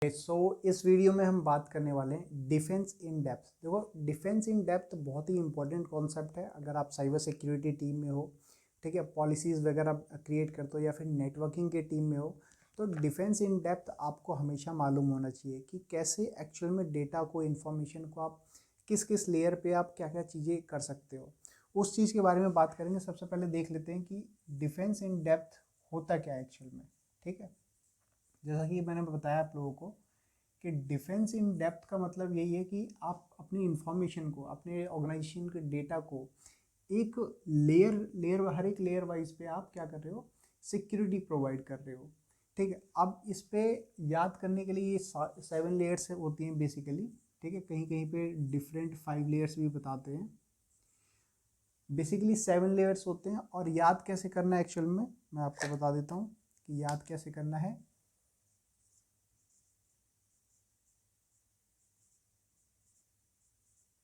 इस वीडियो में हम बात करने वाले हैं डिफेंस इन डेप्थ। देखो, डिफेंस इन डेप्थ बहुत ही इंपॉर्टेंट कॉन्सेप्ट है। अगर आप साइबर सिक्योरिटी टीम में हो, ठीक है, पॉलिसीज़ वगैरह क्रिएट करते हो या फिर नेटवर्किंग के टीम में हो, तो डिफेंस इन डेप्थ आपको हमेशा मालूम होना चाहिए कि कैसे एक्चुअल में डेटा को, इन्फॉर्मेशन को आप किस किस लेयर पे आप क्या क्या चीज़ें कर सकते हो, उस चीज़ के बारे में बात करेंगे। सबसे पहले देख लेते हैं कि डिफेंस इन डेप्थ होता क्या है एक्चुअल में। ठीक है, जैसा कि मैंने बताया आप लोगों को कि डिफेंस इन डेप्थ का मतलब यही है कि आप अपनी इंफॉर्मेशन को, अपने ऑर्गेनाइजेशन के डेटा को एक लेयर हर एक लेयर वाइज पे आप क्या कर रहे हो, सिक्योरिटी प्रोवाइड कर रहे हो। ठीक है, अब इस पे याद करने के लिए ये 7 लेयर्स होती हैं बेसिकली। ठीक है, कहीं कहीं पे डिफरेंट 5 लेयर्स भी बताते हैं। बेसिकली 7 लेयर्स होते हैं। और याद कैसे करना है एक्चुअल में मैं आपको बता देता हूँ कि याद कैसे करना है।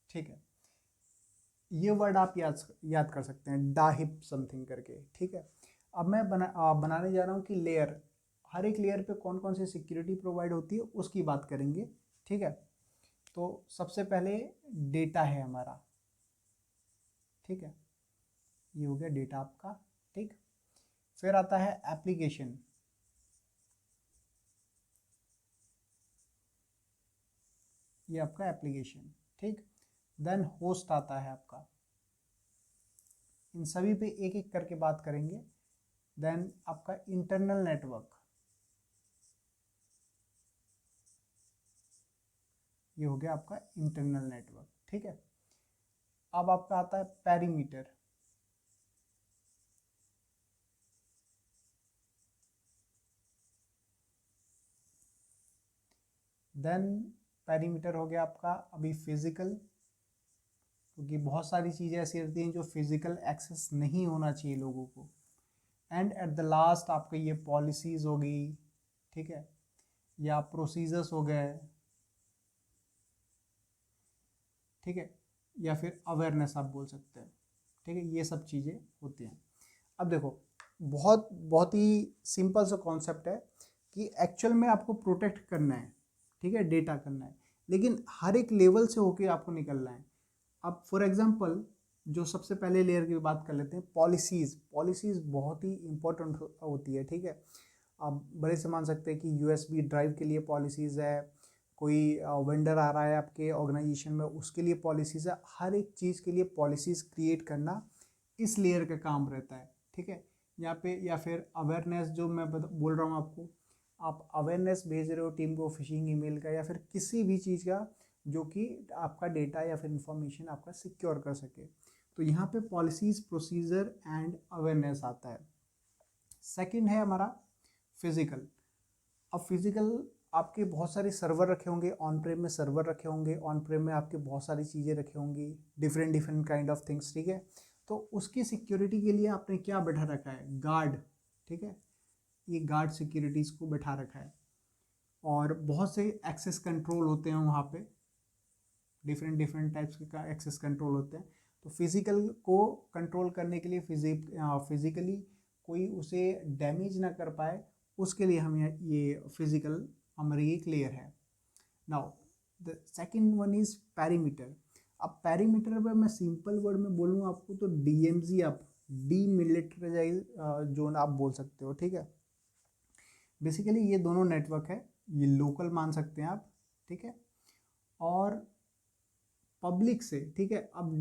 ठीक है, ये वर्ड आप याद कर सकते हैं, डाहिप समथिंग करके। ठीक है, अब मैं बनाने जा रहा हूँ कि लेयर, हर एक लेयर पे कौन कौन सी सिक्योरिटी प्रोवाइड होती है उसकी बात करेंगे। ठीक है, तो सबसे पहले डेटा है हमारा। ठीक है, ये हो गया डेटा आपका। ठीक, फिर आता है एप्लीकेशन। ये आपका एप्लीकेशन। ठीक, देन होस्ट आता है आपका। इन सभी पे एक एक करके बात करेंगे। देन आपका इंटरनल नेटवर्क, ये हो गया आपका इंटरनल नेटवर्क। ठीक है, अब आपका आता है पेरीमीटर। देन पेरीमीटर हो गया आपका अभी फिजिकल, क्योंकि बहुत सारी चीज़ें ऐसी रहती हैं जो फिजिकल एक्सेस नहीं होना चाहिए लोगों को। एंड एट द लास्ट आपका ये पॉलिसीज हो गई, ठीक है, या प्रोसीजर्स हो गए, ठीक है, या फिर अवेयरनेस आप बोल सकते हैं। ठीक है, ये सब चीज़ें होती हैं। अब देखो, बहुत बहुत ही सिंपल सा कॉन्सेप्ट है कि एक्चुअल में आपको प्रोटेक्ट करना है, ठीक है, डेटा करना है, लेकिन हर एक लेवल से होके आपको निकलना है। अब फॉर एग्जांपल, जो सबसे पहले लेयर की बात कर लेते हैं, पॉलिसीज़ बहुत ही इंपॉर्टेंट होती है। ठीक है, आप बड़े से मान सकते हैं कि यूएसबी ड्राइव के लिए पॉलिसीज़ है, कोई वेंडर आ रहा है आपके ऑर्गेनाइजेशन में, उसके लिए पॉलिसीज़ है। हर एक चीज़ के लिए पॉलिसीज़ क्रिएट करना इस लेयर का काम रहता है। ठीक है, यहाँ पे या फिर अवेयरनेस, जो मैं बोल रहा हूँ आपको, आप अवेयरनेस भेज रहे हो टीम को, फिशिंग ईमेल का या फिर किसी भी चीज़ का जो कि आपका डेटा या फिर इंफॉर्मेशन आपका सिक्योर कर सके, तो यहाँ पे पॉलिसीज़, प्रोसीजर एंड अवेयरनेस आता है। सेकंड है हमारा फिजिकल। अब फिजिकल, आपके बहुत सारे सर्वर रखे होंगे, ऑन प्रेम में सर्वर रखे होंगे, ऑन प्रेम में आपके बहुत सारी चीज़ें रखी होंगी, different different kind of things. ठीक है, तो उसकी सिक्योरिटी के लिए आपने क्या बैठा रखा है, गार्ड। ठीक है, ये गार्ड सिक्योरिटीज़ को बैठा रखा है। और बहुत से एक्सेस कंट्रोल होते हैं वहाँ पे, डिफरेंट डिफरेंट टाइप्स के एक्सेस कंट्रोल होते हैं। तो फिजिकल को कंट्रोल करने के लिए, फिजिकली कोई उसे डैमेज ना कर पाए, उसके लिए हम ये फिजिकल हमारी एक लेयर है। Now the second one is perimeter. अब पेरीमीटर पर मैं सिंपल वर्ड में बोलूँ आपको तो डीएमजी, आप डीमिलिटराइज जोन आप बोल सकते हो। ठीक है, बेसिकली ये दोनों नेटवर्क है, ये लोकल मान सकते हैं आप। ठीक है, और पब्लिक से, ठीक है, अब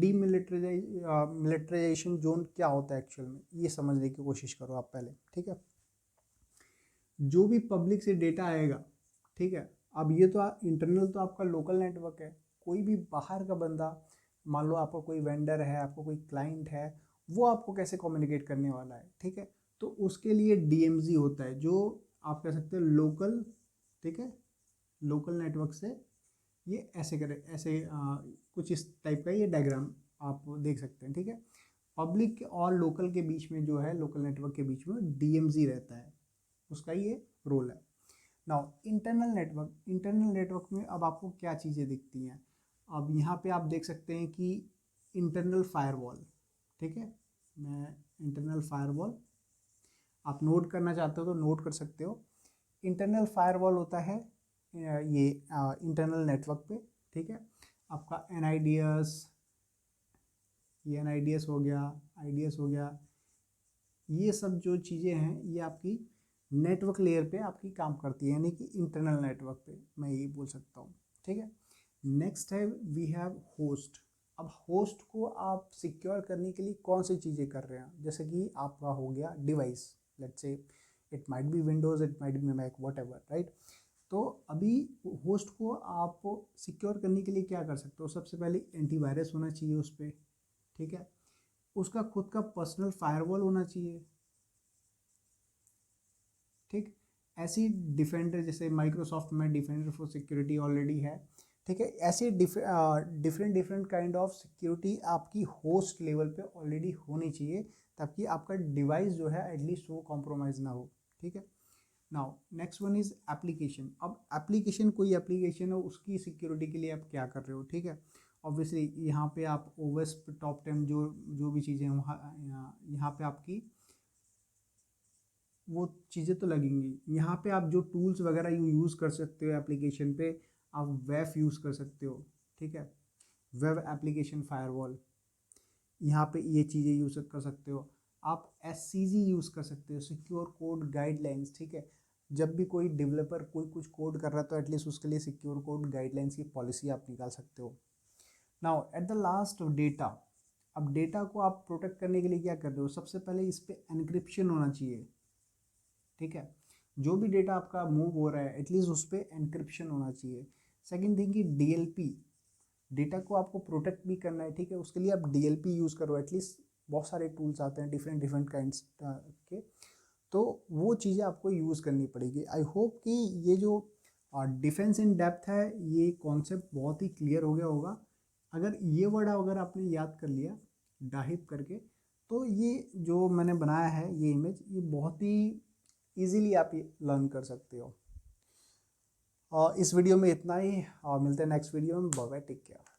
मिलिट्राइजेशन जोन क्या होता है एक्चुअल में, ये समझने की कोशिश करो आप पहले। ठीक है, जो भी पब्लिक से डेटा आएगा, ठीक है, अब ये तो इंटरनल तो आपका लोकल नेटवर्क है, कोई भी बाहर का बंदा, मान लो आपका कोई वेंडर है, आपका कोई क्लाइंट है, वो आपको कैसे कम्युनिकेट करने वाला है। ठीक है, तो उसके लिए डीएमजी होता है, जो आप कह सकते हो लोकल। ठीक है, लोकल नेटवर्क से ये ऐसे करे, ऐसे कुछ इस टाइप का ये डायग्राम आप देख सकते हैं। ठीक है, पब्लिक और लोकल के बीच में जो है, लोकल नेटवर्क के बीच में डीएमजी रहता है, उसका ये रोल है। नाउ इंटरनल नेटवर्क में अब आपको क्या चीज़ें दिखती हैं। अब यहाँ पे आप देख सकते हैं कि इंटरनल फायरवॉल। ठीक है, मैं इंटरनल फायरवॉल, आप नोट करना चाहते हो तो नोट कर सकते हो। इंटरनल फायरवॉल होता है ये इंटरनल नेटवर्क पे, ठीक है। आपका NIDS, ये NIDS हो गया, IDS हो गया, ये सब जो चीज़ें हैं ये आपकी नेटवर्क लेयर पे आपकी काम करती है, यानी कि इंटरनल नेटवर्क पे मैं ये बोल सकता हूँ, ठीक है। नेक्स्ट है वी हैव होस्ट। अब होस्ट को आप सिक्योर करने के लिए कौन सी चीज़ें कर रहे हैं, जैसे कि आपका हो गया device, let's say it might be Windows, it might be Mac, whatever, right. तो अभी होस्ट को आप सिक्योर करने के लिए क्या कर सकते हो, सबसे पहले एंटीवायरस होना चाहिए उस पर, ठीक है। उसका खुद का पर्सनल फायरवॉल होना चाहिए, ठीक। ऐसी डिफेंडर, जैसे माइक्रोसॉफ्ट में डिफेंडर फॉर सिक्योरिटी ऑलरेडी है, ठीक है। ऐसे different different kind of security आपकी होस्ट लेवल पे ऑलरेडी होनी चाहिए, ताकि आपका डिवाइस जो है एटलीस्ट वो कॉम्प्रोमाइज़ ना हो, ठीक है। Now next one is application. अब एप्लीकेशन, कोई एप्लीकेशन है उसकी सिक्योरिटी के लिए आप क्या कर रहे हो, ठीक है। ऑब्वियसली यहाँ पे आप ओएस टॉप 10 जो भी चीज़ें वहाँ यहाँ पे आपकी वो चीज़ें तो लगेंगी। यहाँ पे आप जो टूल्स वगैरह यूज़ कर सकते हो एप्लीकेशन पे, आप वेब यूज़ कर सकते हो, ठीक है। वेब एप्लीकेशन फायरवॉल, यहाँ पे ये चीज़ें यूज़ कर सकते हो। आप SCG यूज़ कर सकते हो, सिक्योर कोड गाइडलाइंस, ठीक है। जब भी कोई डेवलपर कोई कुछ कोड कर रहा है तो एटलीस्ट उसके लिए सिक्योर कोड गाइडलाइंस की पॉलिसी आप निकाल सकते हो। Now at the last, data. अब डेटा को आप प्रोटेक्ट करने के लिए क्या कर रहे हो, सबसे पहले इस पर एनक्रिप्शन होना चाहिए, ठीक है। जो भी डेटा आपका मूव हो रहा है एटलीस्ट उस पर एनक्रिप्शन होना चाहिए। सेकेंड थिंग की DLP, डेटा को आपको प्रोटेक्ट भी करना है, ठीक है। उसके लिए आप DLP यूज़ करो, एटलीस्ट बहुत सारे टूल्स आते हैं डिफरेंट डिफरेंट काइंड्स के, तो वो चीज़ें आपको यूज़ करनी पड़ेगी। आई होप कि ये जो डिफेंस इन डेप्थ है ये कॉन्सेप्ट बहुत ही क्लियर हो गया होगा। अगर ये वर्ड अगर आपने याद कर लिया डाहिप करके, तो ये जो मैंने बनाया है ये इमेज, ये बहुत ही ईजीली आप ये लर्न कर सकते हो। इस वीडियो में इतना ही, और मिलते हैं नेक्स्ट वीडियो में। Bye bye, take care.